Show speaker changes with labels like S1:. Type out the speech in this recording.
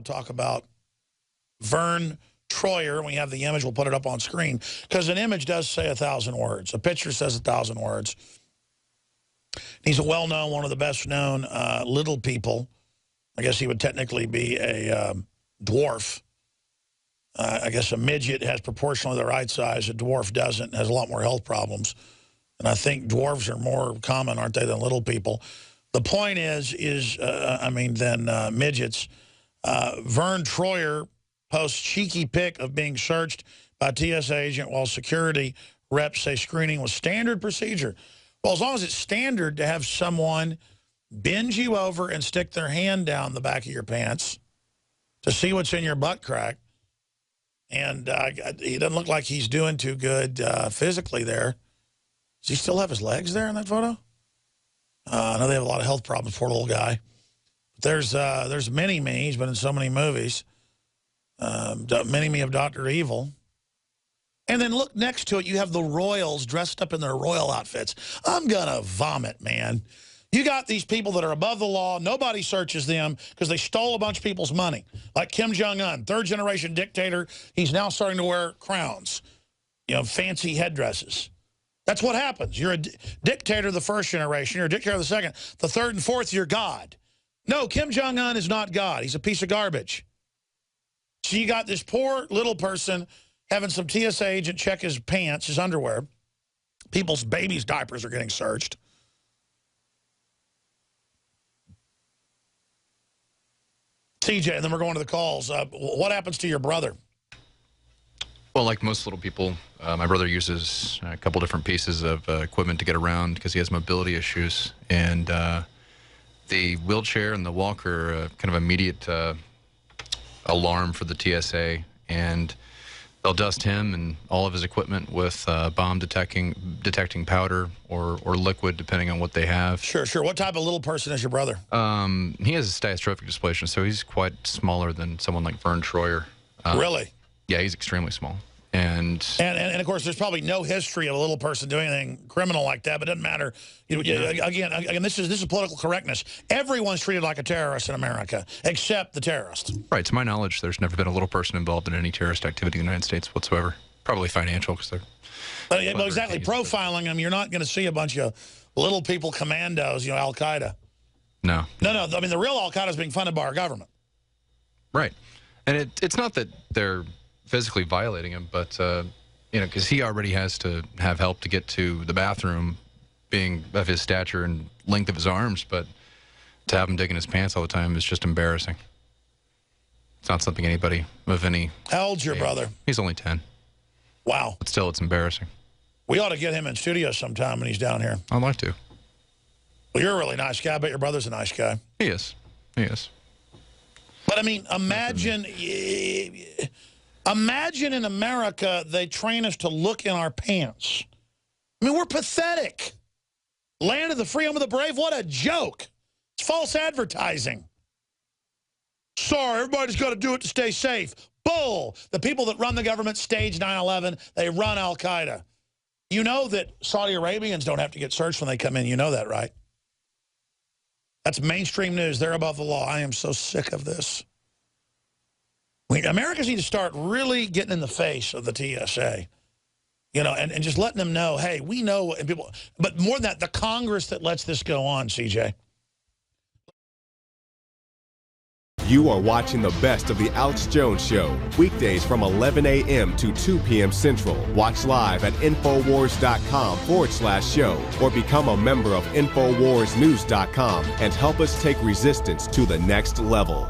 S1: to talk about Vern Troyer. We have the image. We'll put it up on screen because an image does say 1,000 words. A picture says 1,000 words. He's a well-known, one of the best-known little people. I guess he would technically be a dwarf. I guess a midget has proportionally the right size. A dwarf doesn't, has a lot more health problems. And I think dwarves are more common, aren't they, than little people. The point than midgets. Vern Troyer posts cheeky pic of being searched by TSA agent while security reps say screening was standard procedure. Well, as long as it's standard to have someone bend you over and stick their hand down the back of your pants to see what's in your butt crack. And he doesn't look like he's doing too good physically there. Does he still have his legs there in that photo? I know they have a lot of health problems, poor little guy. There's Mini-Me. He's been in so many movies. Mini-Me of Dr. Evil. And then look next to it, you have the royals dressed up in their royal outfits. I'm going to vomit, man. You got these people that are above the law. Nobody searches them because they stole a bunch of people's money. Like Kim Jong-un, third-generation dictator. He's now starting to wear crowns, fancy headdresses. That's what happens. You're a dictator the first generation. You're a dictator the second. The third and fourth, you're God. No, Kim Jong-un is not God. He's a piece of garbage. So you got this poor little person having some TSA agent check his pants, his underwear. People's babies' diapers are getting searched. TJ, and then we're going to the calls. What happens to your brother?
S2: Well, like most little people, my brother uses a couple different pieces of equipment to get around because he has mobility issues. And the wheelchair and the walker are kind of immediate alarm for the TSA. And they'll dust him and all of his equipment with bomb detecting powder or liquid, depending on what they have.
S1: Sure. What type of little person is your brother?
S2: He has a diastrophic dysplasia, so he's quite smaller than someone like Vern Troyer.
S1: Really?
S2: Yeah, he's extremely small. And
S1: of course, there's probably no history of a little person doing anything criminal like that, but it doesn't matter. Again, this is political correctness. Everyone's treated like a terrorist in America, except the terrorist.
S2: Right. To my knowledge, there's never been a little person involved in any terrorist activity in the United States whatsoever. Probably financial, because they're...
S1: But exactly, profiling them, you're not going to see a bunch of little people commandos, Al-Qaeda.
S2: No.
S1: No. I mean, the real Al-Qaeda is being funded by our government.
S2: Right. And it's not that they're physically violating him, but, because he already has to have help to get to the bathroom, being of his stature and length of his arms, but to have him digging his pants all the time is just embarrassing. It's not something anybody of any...
S1: How old's your brother?
S2: He's only 10.
S1: Wow.
S2: But still, it's embarrassing.
S1: We ought to get him in studio sometime when he's down here.
S2: I'd like to.
S1: Well, you're a really nice guy. I bet your brother's a nice guy.
S2: He is.
S1: But, I mean, imagine in America they train us to look in our pants. I mean, we're pathetic. Land of the free, home of the brave, what a joke. It's false advertising. Sorry, everybody's got to do it to stay safe. Bull. The people that run the government stage 9/11, they run Al-Qaeda. You know that Saudi Arabians don't have to get searched when they come in. You know that, right? That's mainstream news. They're above the law. I am so sick of this. Americans need to start really getting in the face of the TSA, and just letting them know, hey, we know, and people, but more than that, the Congress that lets this go on, CJ.
S3: You are watching the best of the Alex Jones Show, weekdays from 11 a.m. to 2 p.m. Central. Watch live at Infowars.com/show or become a member of InfoWarsNews.com and help us take resistance to the next level.